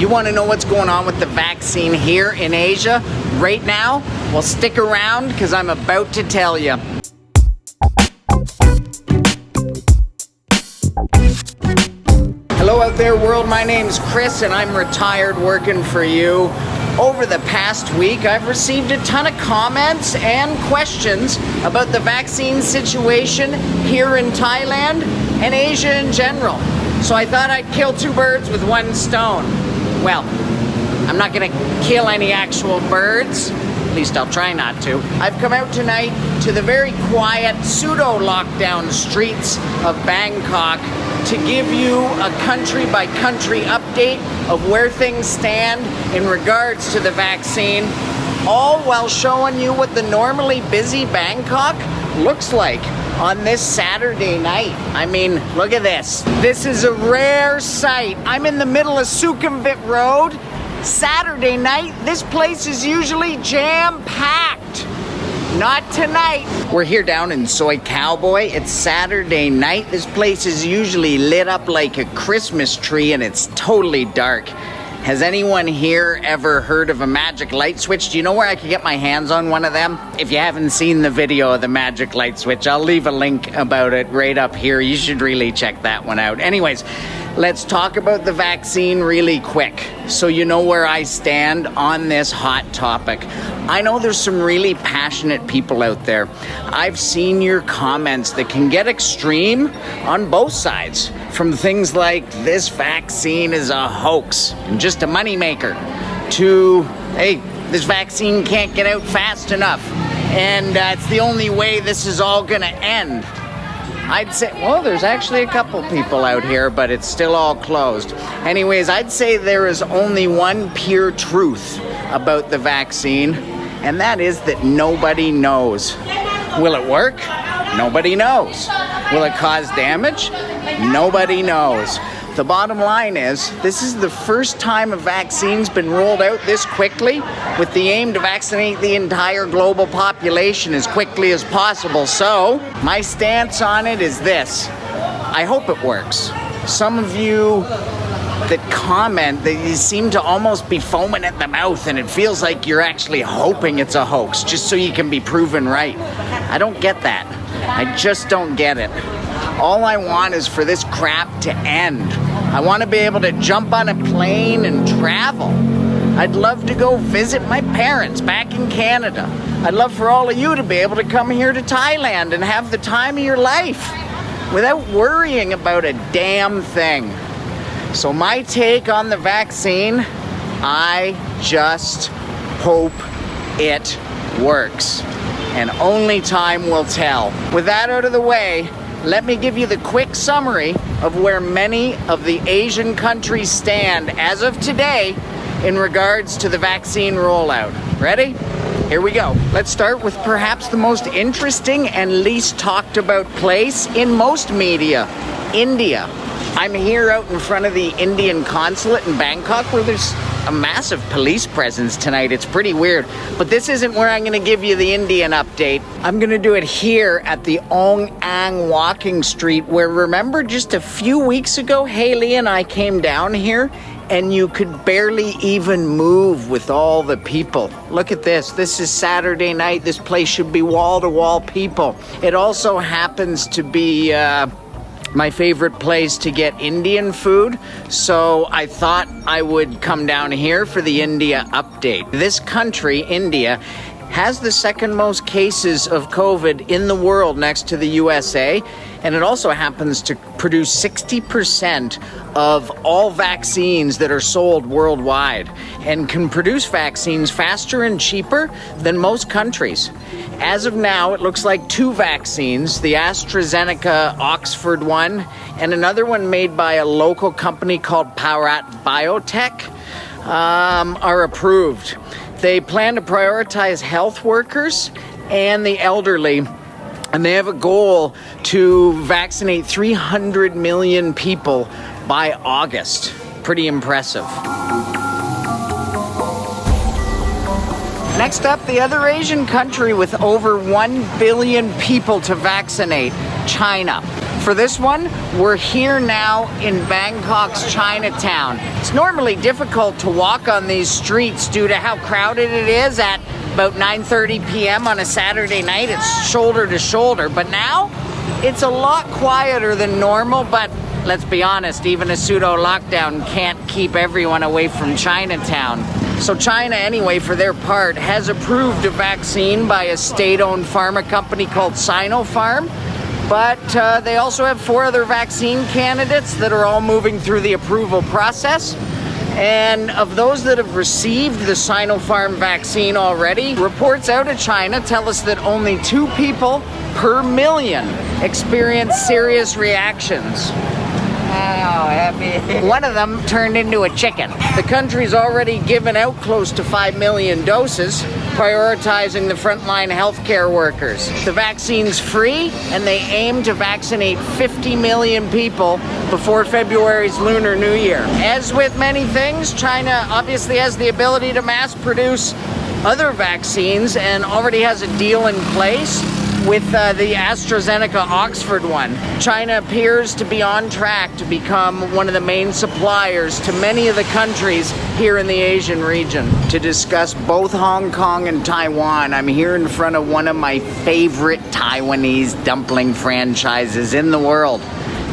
You want to know what's going on with the vaccine here in Asia right now? Well, stick around because I'm about to tell you. Hello out there world, my name's Chris and I'm retired working for you. Over the past week, I've received a ton of comments and questions about the vaccine situation here in Thailand and Asia in general. So I thought I'd kill two birds with one stone. Well, I'm not gonna kill any actual birds. At least I'll try not to. I've come out tonight to the very quiet pseudo-lockdown streets of Bangkok to give you a country-by-country update of where things stand in regards to the vaccine, all while showing you what the normally busy Bangkok looks like on this Saturday night. I mean, look at this. This is a rare sight. I'm in the middle of Sukhumvit Road. Saturday night, this place is usually jam-packed. Not tonight. We're here down in Soi Cowboy. It's Saturday night. This place is usually lit up like a Christmas tree and it's totally dark. Has anyone here ever heard of a magic light switch? Do you know where I could get my hands on one of them? If you haven't seen the video of the magic light switch, I'll leave a link about it right up here. You should really check that one out. Anyways, let's talk about the vaccine really quick so you know where I stand on this hot topic. I know there's some really passionate people out there. I've seen your comments that can get extreme on both sides, from things like this vaccine is a hoax and just a moneymaker to, hey, this vaccine can't get out fast enough and it's the only way this is all gonna end. I'd say, well, there's actually a couple people out here, but it's still all closed. Anyways, I'd say there is only one pure truth about the vaccine, and that is that nobody knows. Will it work? Nobody knows. Will it cause damage? Nobody knows. The bottom line is, this is the first time a vaccine's been rolled out this quickly with the aim to vaccinate the entire global population as quickly as possible. So, my stance on it is this. I hope it works. Some of you that comment, that you seem to almost be foaming at the mouth and it feels like you're actually hoping it's a hoax just so you can be proven right. I don't get that. I just don't get it. All I want is for this crap to end. I want to be able to jump on a plane and travel. I'd love to go visit my parents back in Canada. I'd love for all of you to be able to come here to Thailand and have the time of your life without worrying about a damn thing. So my take on the vaccine, I just hope it works. And only time will tell. With that out of the way, let me give you the quick summary of where many of the Asian countries stand as of today in regards to the vaccine rollout. Ready? Here we go. Let's start with perhaps the most interesting and least talked about place in most media, India. I'm here out in front of the Indian consulate in Bangkok where there's a massive police presence tonight. It's pretty weird. But this isn't where I'm going to give you the Indian update. I'm going to do it here at the Ong Ang walking street where, remember, just a few weeks ago, Haley and I came down here and you could barely even move with all the people. Look at this. This is Saturday night. This place should be wall-to-wall people. It also happens to be my favorite place to get Indian food, so I thought I would come down here for the India update. This country, India, has the second most cases of COVID in the world next to the USA, and it also happens to produce 60% of all vaccines that are sold worldwide and can produce vaccines faster and cheaper than most countries. As of now, it looks like two vaccines, the AstraZeneca Oxford one and another one made by a local company called Bharat Biotech, are approved. They plan to prioritize health workers and the elderly, and they have a goal to vaccinate 300 million people by August. Pretty impressive. Next up, the other Asian country with over 1 billion people to vaccinate, China. For this one, we're here now in Bangkok's Chinatown. It's normally difficult to walk on these streets due to how crowded it is at about 9:30 p.m. on a Saturday night. It's shoulder to shoulder, but now it's a lot quieter than normal, but let's be honest, even a pseudo-lockdown can't keep everyone away from Chinatown. So China, anyway, for their part, has approved a vaccine by a state-owned pharma company called Sinopharm, but they also have 4 other vaccine candidates that are all moving through the approval process. And of those that have received the Sinopharm vaccine already, reports out of China tell us that only 2 people per million experience serious reactions. Wow, happy. One of them turned into a chicken. The country's already given out close to 5 million doses, prioritizing the frontline healthcare workers. The vaccine's free, and they aim to vaccinate 50 million people before February's Lunar New Year. As with many things, China obviously has the ability to mass produce other vaccines and already has a deal in place with the AstraZeneca Oxford one. China appears to be on track to become one of the main suppliers to many of the countries here in the Asian region. To discuss both Hong Kong and Taiwan, I'm here in front of one of my favorite Taiwanese dumpling franchises in the world,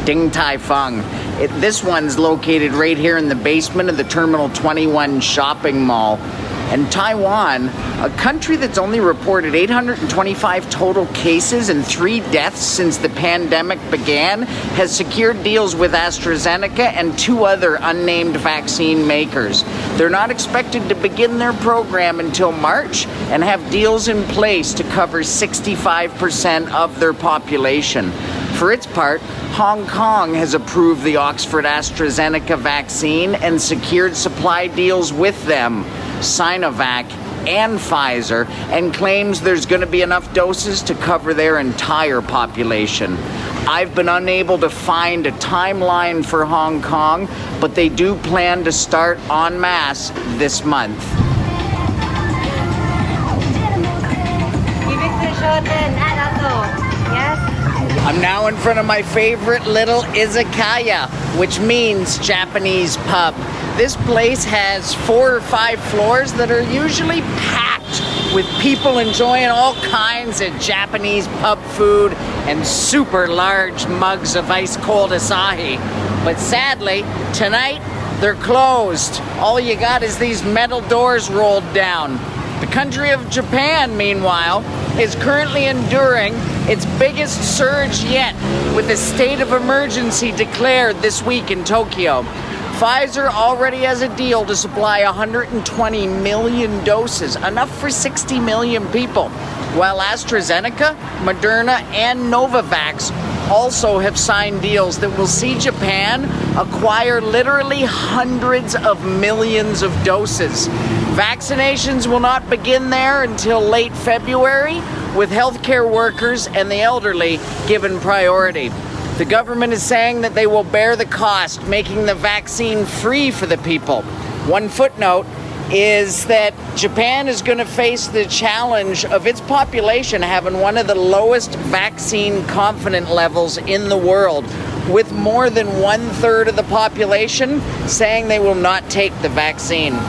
Din Tai Fung. This one's located right here in the basement of the Terminal 21 shopping mall. And Taiwan, a country that's only reported 825 total cases and 3 deaths since the pandemic began, has secured deals with AstraZeneca and 2 other unnamed vaccine makers. They're not expected to begin their program until March and have deals in place to cover 65% of their population. For its part, Hong Kong has approved the Oxford AstraZeneca vaccine and secured supply deals with them, Sinovac and Pfizer, and claims there's going to be enough doses to cover their entire population. I've been unable to find a timeline for Hong Kong, but they do plan to start en masse this month. I'm now in front of my favorite little izakaya, which means Japanese pub. This place has 4 or 5 floors that are usually packed with people enjoying all kinds of Japanese pub food and super large mugs of ice-cold Asahi. But sadly, tonight, they're closed. All you got is these metal doors rolled down. The country of Japan, meanwhile, is currently enduring its biggest surge yet, with a state of emergency declared this week in Tokyo. Pfizer already has a deal to supply 120 million doses, enough for 60 million people, while AstraZeneca, Moderna, and Novavax also have signed deals that will see Japan acquire literally hundreds of millions of doses. Vaccinations will not begin there until late February, with healthcare workers and the elderly given priority. The government is saying that they will bear the cost, making the vaccine free for the people. One footnote is that Japan is going to face the challenge of its population having one of the lowest vaccine confidence levels in the world, with more than 1/3 of the population saying they will not take the vaccine.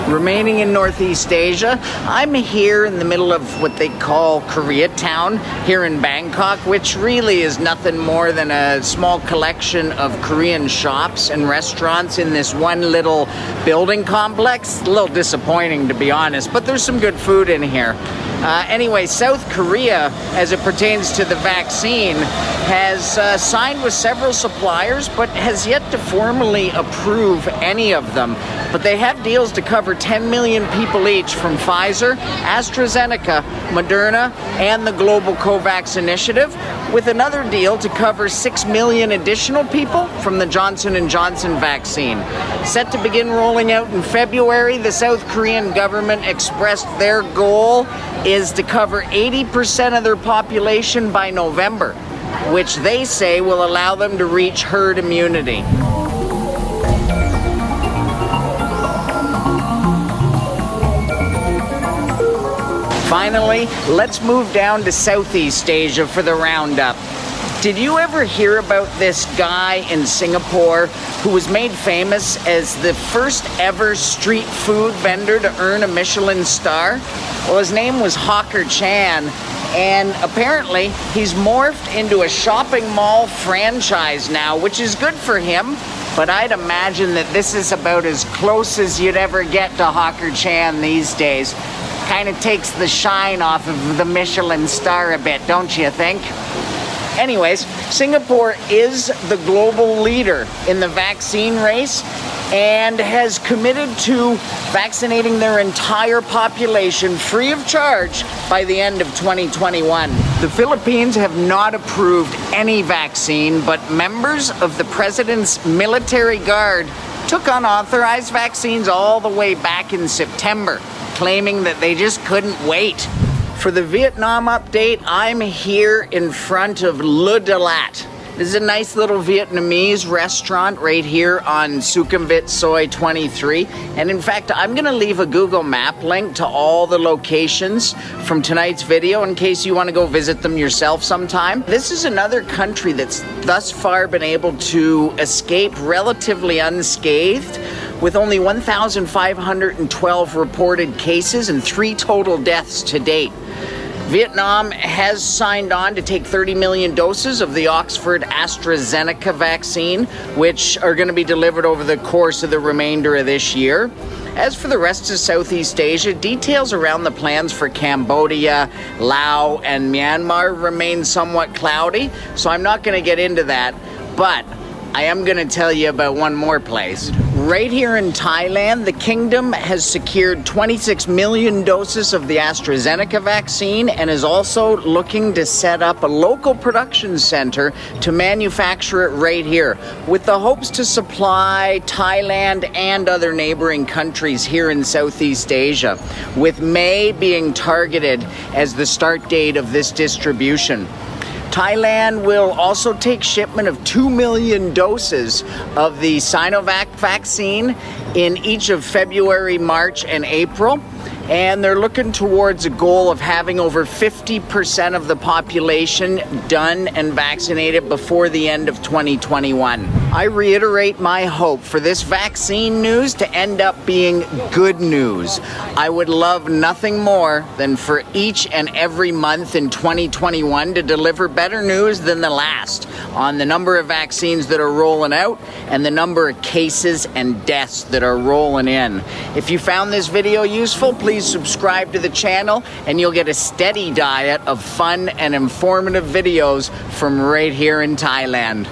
Remaining in Northeast Asia, I'm here in the middle of what they call Koreatown here in Bangkok, which really is nothing more than a small collection of Korean shops and restaurants in this one little building complex. A little disappointing, to be honest, but there's some good food in here. Anyway, South Korea, as it pertains to the vaccine, has signed with several suppliers, but has yet to formally approve any of them. But they have deals to cover 10 million people each from Pfizer, AstraZeneca, Moderna, and the Global COVAX Initiative, with another deal to cover 6 million additional people from the Johnson & Johnson vaccine. Set to begin rolling out in February, the South Korean government expressed their goal is to cover 80% of their population by November, which they say will allow them to reach herd immunity. Finally, let's move down to Southeast Asia for the roundup. Did you ever hear about this guy in Singapore who was made famous as the first ever street food vendor to earn a Michelin star? Well, his name was Hawker Chan, and apparently he's morphed into a shopping mall franchise now, which is good for him, but I'd imagine that this is about as close as you'd ever get to Hawker Chan these days. Kind of takes the shine off of the Michelin star a bit, don't you think? Anyways, Singapore is the global leader in the vaccine race and has committed to vaccinating their entire population free of charge by the end of 2021. The Philippines have not approved any vaccine, but members of the president's military guard took unauthorized vaccines all the way back in September, claiming that they just couldn't wait. For the Vietnam update, I'm here in front of Le Dalat. This is a nice little Vietnamese restaurant right here on Sukhumvit Soi 23. And in fact, I'm gonna leave a Google map link to all the locations from tonight's video in case you wanna go visit them yourself sometime. This is another country that's thus far been able to escape relatively unscathed, with only 1,512 reported cases and 3 total deaths to date. Vietnam has signed on to take 30 million doses of the Oxford AstraZeneca vaccine, which are going to be delivered over the course of the remainder of this year. As for the rest of Southeast Asia, details around the plans for Cambodia, Laos, and Myanmar remain somewhat cloudy, so I'm not going to get into that, but I am going to tell you about one more place. Right here in Thailand, the kingdom has secured 26 million doses of the AstraZeneca vaccine and is also looking to set up a local production center to manufacture it right here, with the hopes to supply Thailand and other neighboring countries here in Southeast Asia, with May being targeted as the start date of this distribution. Thailand will also take shipment of 2 million doses of the Sinovac vaccine in each of February, March, and April. And they're looking towards a goal of having over 50% of the population done and vaccinated before the end of 2021. I reiterate my hope for this vaccine news to end up being good news. I would love nothing more than for each and every month in 2021 to deliver better news than the last on the number of vaccines that are rolling out and the number of cases and deaths that are rolling in. If you found this video useful, please subscribe to the channel and you'll get a steady diet of fun and informative videos from right here in Thailand.